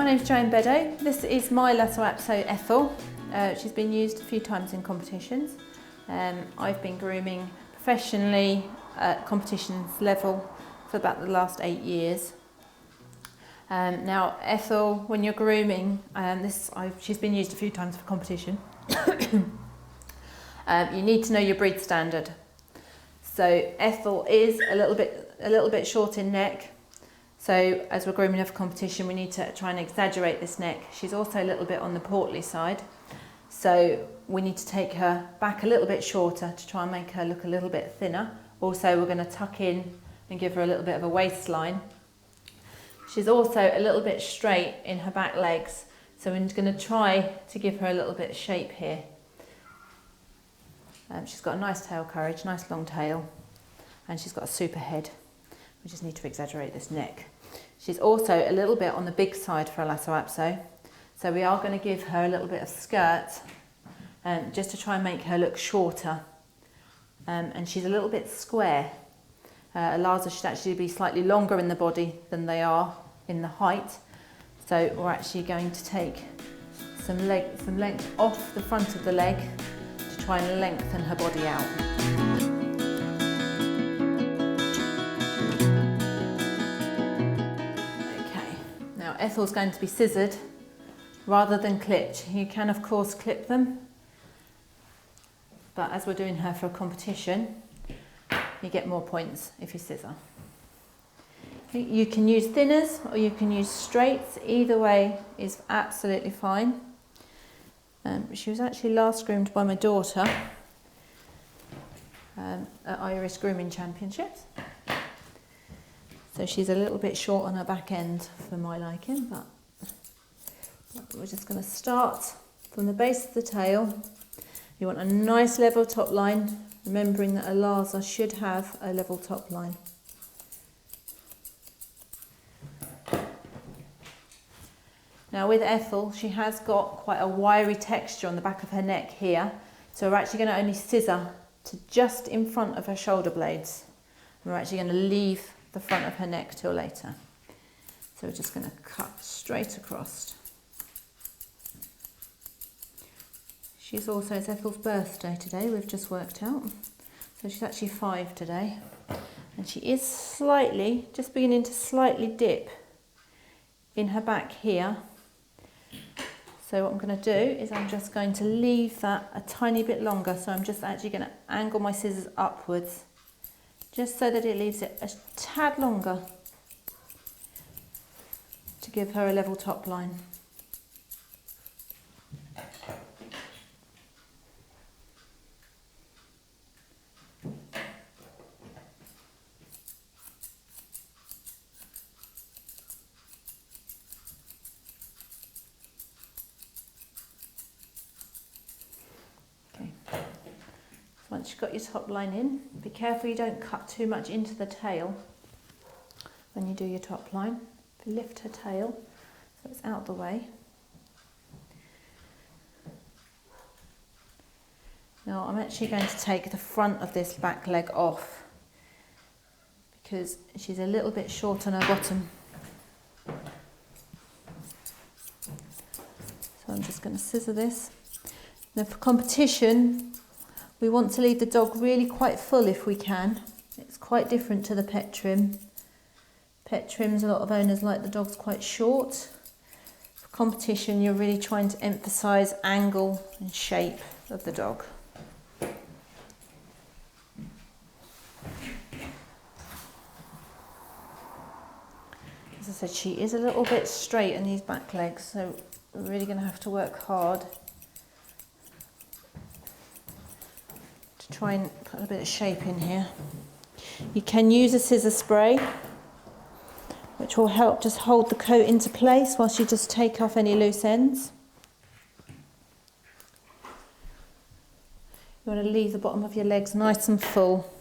My name's Joanne Beddoe. This is my Lhasa Apso Ethel. She's been used a few times in competitions. I've been grooming professionally at competitions level for about the last 8 years. Now Ethel, when you're grooming, she's been used a few times for competition. You need to know your breed standard. So Ethel is a little bit short in neck. So as we're grooming her for competition, we need to try and exaggerate this neck. She's also a little bit on the portly side. So we need to take her back a little bit shorter to try and make her look a little bit thinner. Also, we're going to tuck in and give her a little bit of a waistline. She's also a little bit straight in her back legs. So we're going to try to give her a little bit of shape here. She's got a nice tail courage, nice long tail, and she's got a super head. We just need to exaggerate this neck. She's also a little bit on the big side for a Lhasa Apso, so we are going to give her a little bit of skirt just to try and make her look shorter. And she's a little bit square. A Lhasa should actually be slightly longer in the body than they are in the height, so we're actually going to take some length off the front of the leg to try and lengthen her body out. Now Ethel's going to be scissored rather than clipped. You can of course clip them, but as we're doing her for a competition, you get more points if you scissor. You can use thinners or you can use straights. Either way is absolutely fine. She was actually last groomed by my daughter at Irish Grooming Championships. So she's a little bit short on her back end for my liking, but we're just going to start from the base of the tail. You want a nice level top line, remembering that a Lhasa should have a level top line. Now with Ethel, she has got quite a wiry texture on the back of her neck here, so we're actually going to only scissor to just in front of her shoulder blades. We're actually going to leave the front of her neck till later. So we're just going to cut straight across. It's Ethel's birthday today, we've just worked out. So she's actually 5 today. And she is just beginning to slightly dip in her back here. So what I'm going to do is I'm just going to leave that a tiny bit longer. So I'm just actually going to angle my scissors upwards, just so that it leaves it a tad longer to give her a level top line. Once you've got your top line in, be careful you don't cut too much into the tail when you do your top line. Lift her tail so it's out the way. Now I'm actually going to take the front of this back leg off because she's a little bit short on her bottom. So I'm just going to scissor this. Now for competition, we want to leave the dog really quite full if we can. It's quite different to the pet trim. Pet trims, a lot of owners like the dogs quite short. For competition, you're really trying to emphasise angle and shape of the dog. As I said, she is a little bit straight in these back legs, so we're really going to have to work hard to try and put a bit of shape in here. You can use a scissor spray, which will help just hold the coat into place whilst you just take off any loose ends. You want to leave the bottom of your legs nice and full.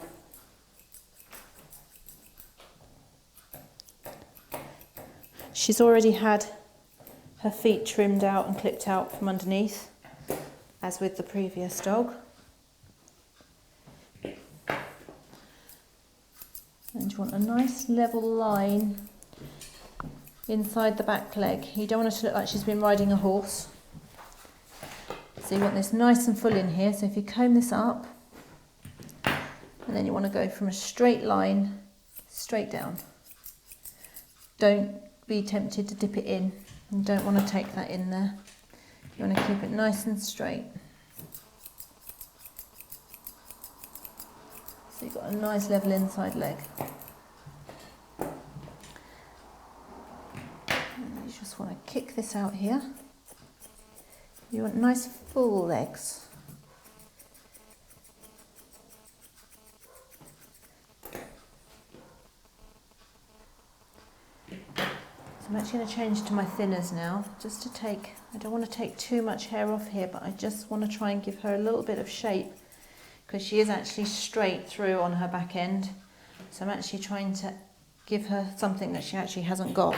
She's already had her feet trimmed out and clipped out from underneath, as with the previous dog. And you want a nice level line inside the back leg. You don't want it to look like she's been riding a horse. So you want this nice and full in here. So if you comb this up, and then you want to go from a straight line straight down. Don't be tempted to dip it in. You don't want to take that in there. You want to keep it nice and straight. So you've got a nice level inside leg. And you just want to kick this out here. You want nice full legs. So I'm actually going to change to my thinners now, just to take, I don't want to take too much hair off here, but I just want to try and give her a little bit of shape, because she is actually straight through on her back end. So I'm actually trying to give her something that she actually hasn't got.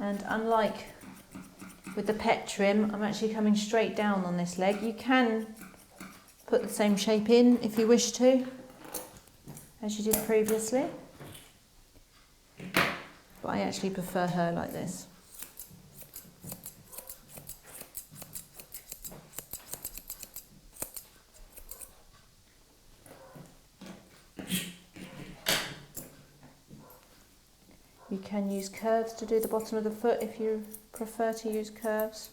And unlike with the pet trim, I'm actually coming straight down on this leg. You can put the same shape in if you wish to, as you did previously. But I actually prefer her like this. You can use curves to do the bottom of the foot if you prefer to use curves.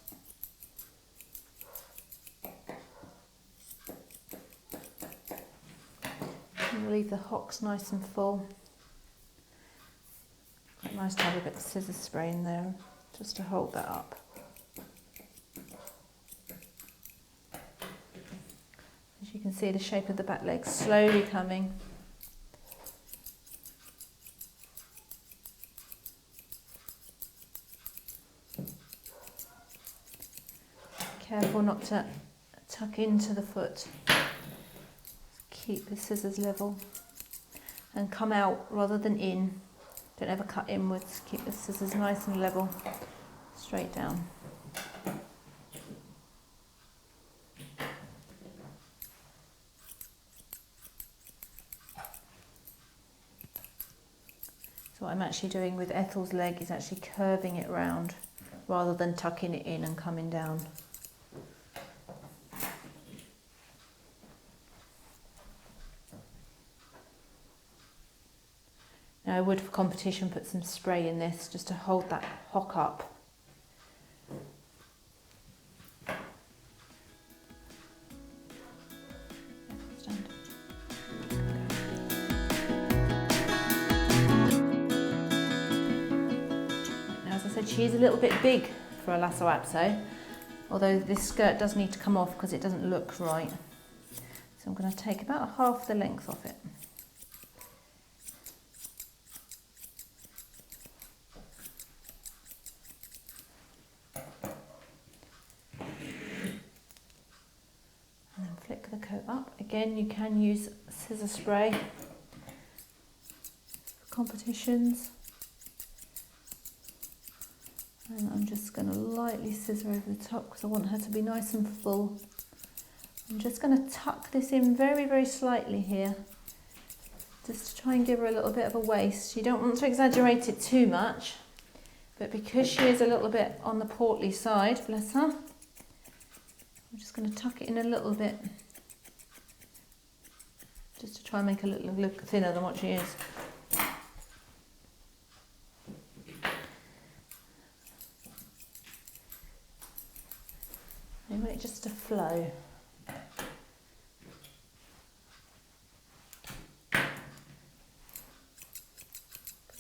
And leave the hocks nice and full. Quite nice to have a bit of scissor spray in there just to hold that up. As you can see, the shape of the back leg slowly coming. Careful not to tuck into the foot. Keep the scissors level and come out rather than in. Don't ever cut inwards. Keep the scissors nice and level, straight down. So what I'm actually doing with Ethel's leg is actually curving it round rather than tucking it in and coming down. Now I would, for competition, put some spray in this just to hold that hock up. Now, as I said, she is a little bit big for a Lhasa Apso, although this skirt does need to come off because it doesn't look right. So I'm going to take about half the length off it. Flick the coat up. Again, you can use scissor spray for competitions. And I'm just going to lightly scissor over the top because I want her to be nice and full. I'm just going to tuck this in very, very slightly here, just to try and give her a little bit of a waist. You don't want to exaggerate it too much, but because she is a little bit on the portly side, bless her, I'm just going to tuck it in a little bit, just to try and make her look thinner than what she is. I want it just to flow.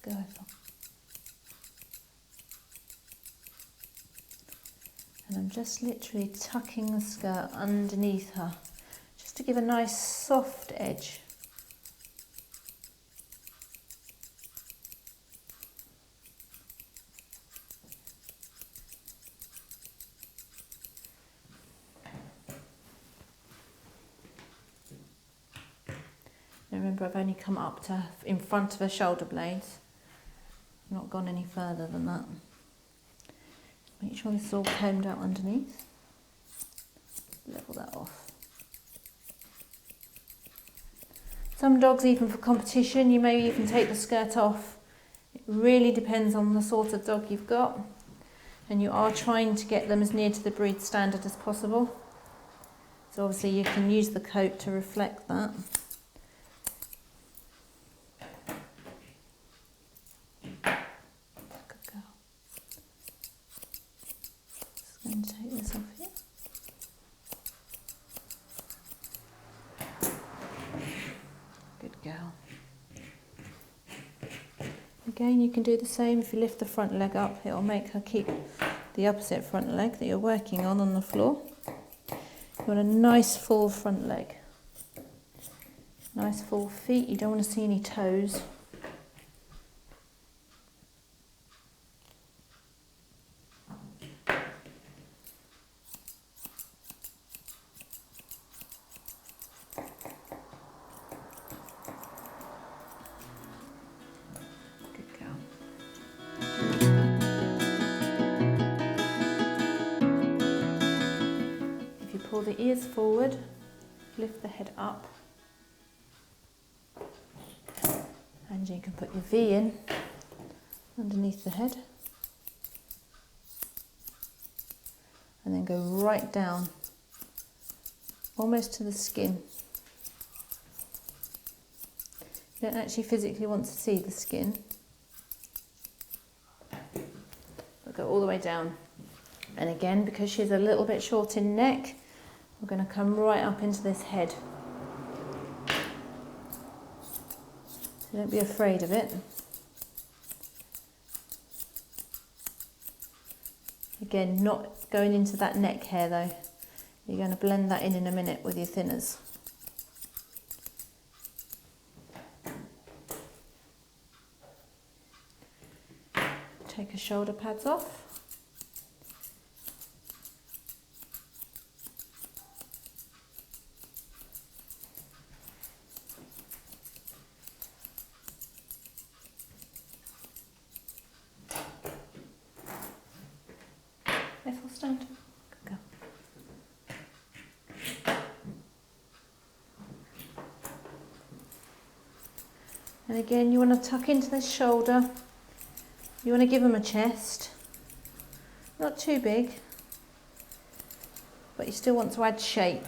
Go. And I'm just literally tucking the skirt underneath her, just to give a nice soft edge. Now remember, I've only come up to in front of her shoulder blades. I've not gone any further than that. Make sure this is all combed out underneath. Level that off. Some dogs, even for competition, you may even take the skirt off really depends on the sort of dog you've got, and you are trying to get them as near to the breed standard as possible. So obviously you can use the coat to reflect that. Good girl. Just going to take this off here. Good girl. Again, you can do the same. If you lift the front leg up, it'll make her keep the opposite front leg that you're working on the floor. You want a nice full front leg. Nice full feet. You don't want to see any toes. Pull the ears forward, lift the head up, and you can put your V in underneath the head, and then go right down, almost to the skin. You don't actually physically want to see the skin, but go all the way down. And again, because she's a little bit short in neck, we're going to come right up into this head. So don't be afraid of it. Again, not going into that neck hair though. You're going to blend that in a minute with your thinners. Take her shoulder pads off. Stand. Good girl. And again, you want to tuck into this shoulder. You want to give them a chest. Not too big, but you still want to add shape.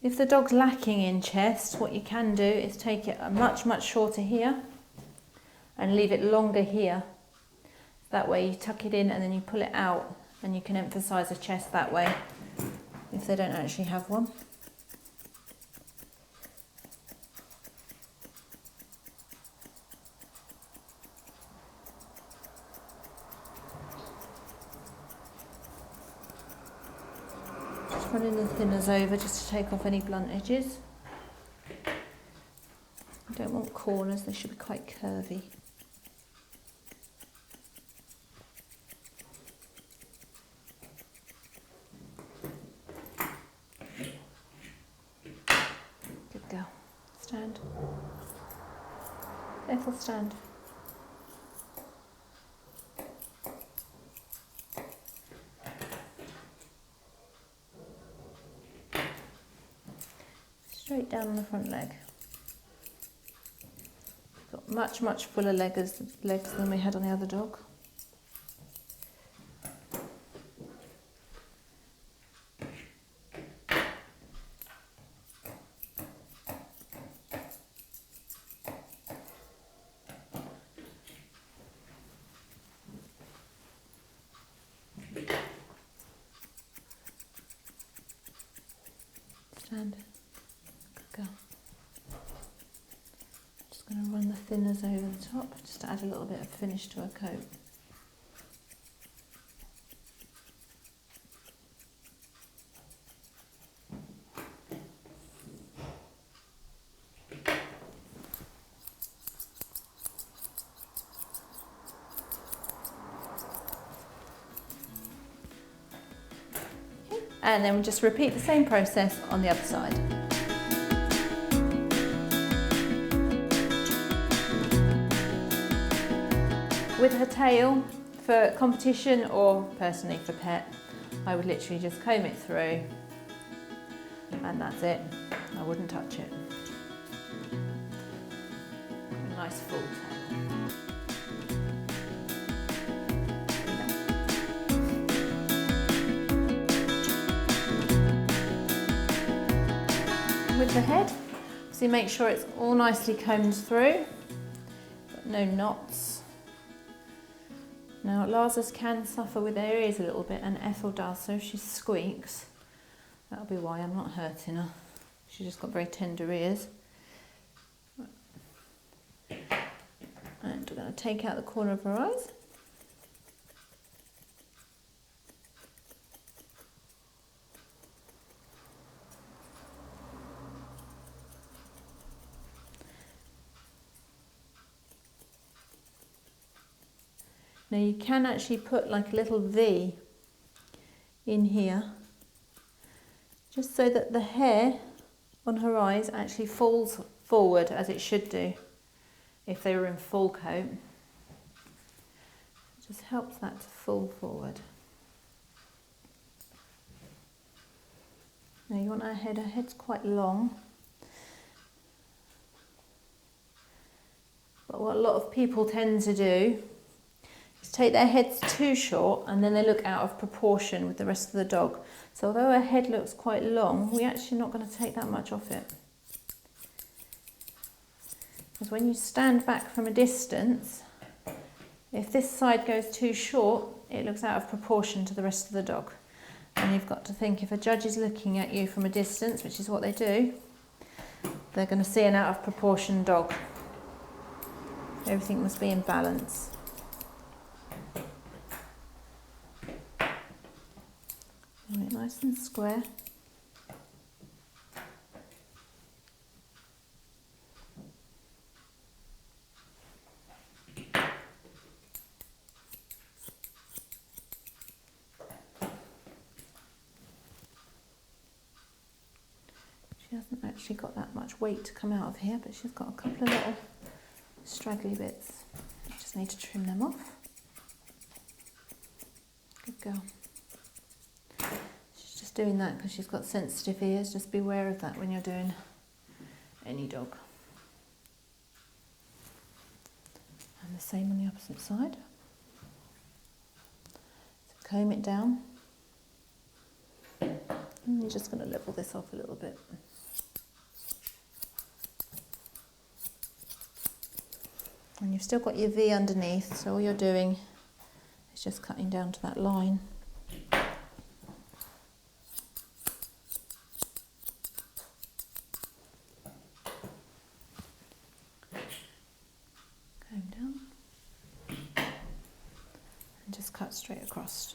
If the dog's lacking in chest, what you can do is take it much shorter here and leave it longer here. That way you tuck it in and then you pull it out, and you can emphasise the chest that way if they don't actually have one. Just running the thinners over just to take off any blunt edges. You don't want corners, they should be quite curvy. Good girl. Stand. Ethel, stand. Straight down on the front leg. Got much fuller legs than we had on the other dog. Stand. Good girl. Just going to run the thinners over the top just to add a little bit of finish to her coat. And then we just repeat the same process on the other side. With her tail, for competition or personally for pet, I would literally just comb it through, and that's it. I wouldn't touch it. nice full tail. With the head, so make sure it's all nicely combed through, but no knots. Now Lhasa's can suffer with their ears a little bit, and Ethel does, so if she squeaks, that'll be why. I'm not hurting her. She's just got very tender ears. And we're going to take out the corner of her eyes. Now you can actually put like a little V in here, just so that the hair on her eyes actually falls forward as it should do if they were in full coat. It just helps that to fall forward. Now you want her head's quite long. But what a lot of people tend to do is take their heads too short, and then they look out of proportion with the rest of the dog. So although her head looks quite long, we're actually not going to take that much off it. Because when you stand back from a distance, if this side goes too short, it looks out of proportion to the rest of the dog. And you've got to think, if a judge is looking at you from a distance, which is what they do, they're going to see an out of proportion dog. Everything must be in balance. Make it nice and square. She hasn't actually got that much weight to come out of here, but she's got a couple of little straggly bits. I just need to trim them off. Good girl. She's just doing that because she's got sensitive ears. Just be aware of that when you're doing any dog. And the same on the opposite side. So comb it down. And you're just going to level this off a little bit. And you've still got your V underneath, so all you're doing is just cutting down to that line. Comb down and just cut straight across.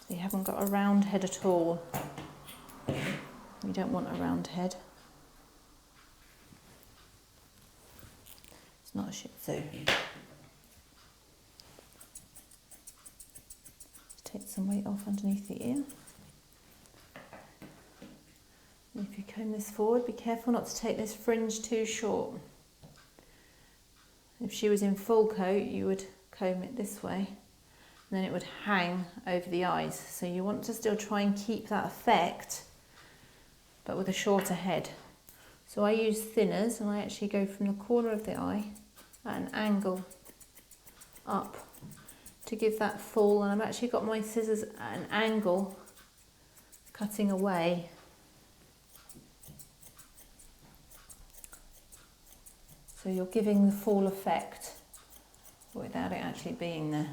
So you haven't got a round head at all. You don't want a round head. It's not a Shih Tzu. Take some weight off underneath the ear. And if you comb this forward, be careful not to take this fringe too short. If she was in full coat, you would comb it this way, and then it would hang over the eyes. So you want to still try and keep that effect, but with a shorter head. So I use thinners, and I actually go from the corner of the eye at an angle up to give that fall, and I've actually got my scissors at an angle cutting away. So you're giving the fall effect without it actually being there.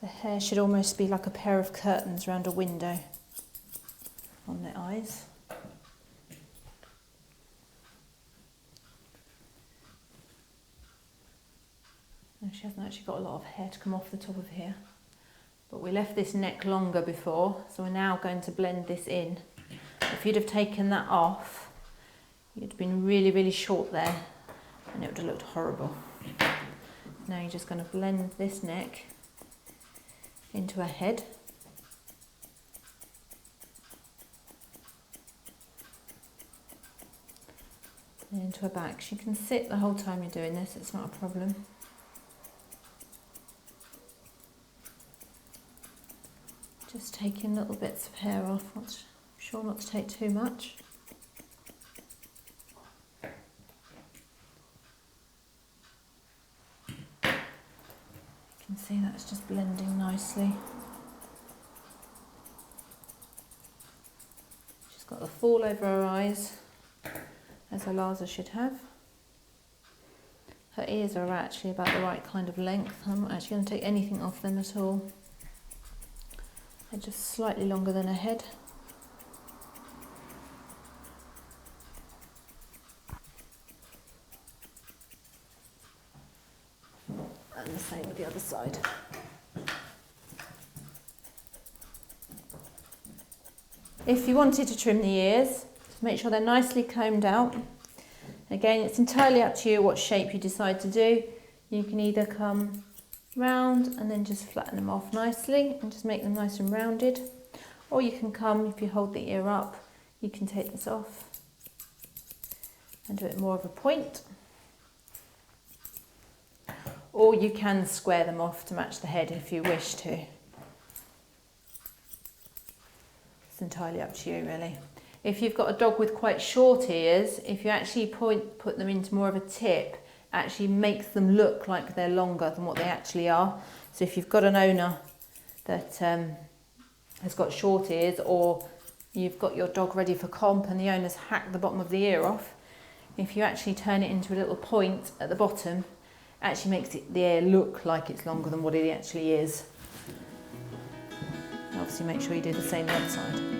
The hair should almost be like a pair of curtains around a window on the eyes. And she hasn't actually got a lot of hair to come off the top of here, but we left this neck longer before, so we're now going to blend this in. If you'd have taken that off, you'd have been really, really short there, and it would have looked horrible. Now you're just going to blend this neck into a head. And into a back. She can sit the whole time you're doing this, it's not a problem. Just taking little bits of hair off. I'm sure not to take too much. You can see that's just blending nicely. She's got the fall over her eyes, as a Lhasa should have. Her ears are actually about the right kind of length. I'm not actually going to take anything off them at all. They're just slightly longer than her head. And the same with the other side. If you wanted to trim the ears, make sure they're nicely combed out. Again, it's entirely up to you what shape you decide to do. You can either come round and then just flatten them off nicely and just make them nice and rounded. Or you can come, if you hold the ear up, you can take this off and do it more of a point. Or you can square them off to match the head if you wish to. It's entirely up to you, really. If you've got a dog with quite short ears, if you actually put them into more of a tip, actually makes them look like they're longer than what they actually are. So if you've got an owner that has got short ears, or you've got your dog ready for comp and the owner's hacked the bottom of the ear off, if you actually turn it into a little point at the bottom, it actually makes the ear look like it's longer than what it actually is. And obviously make sure you do the same on the other side.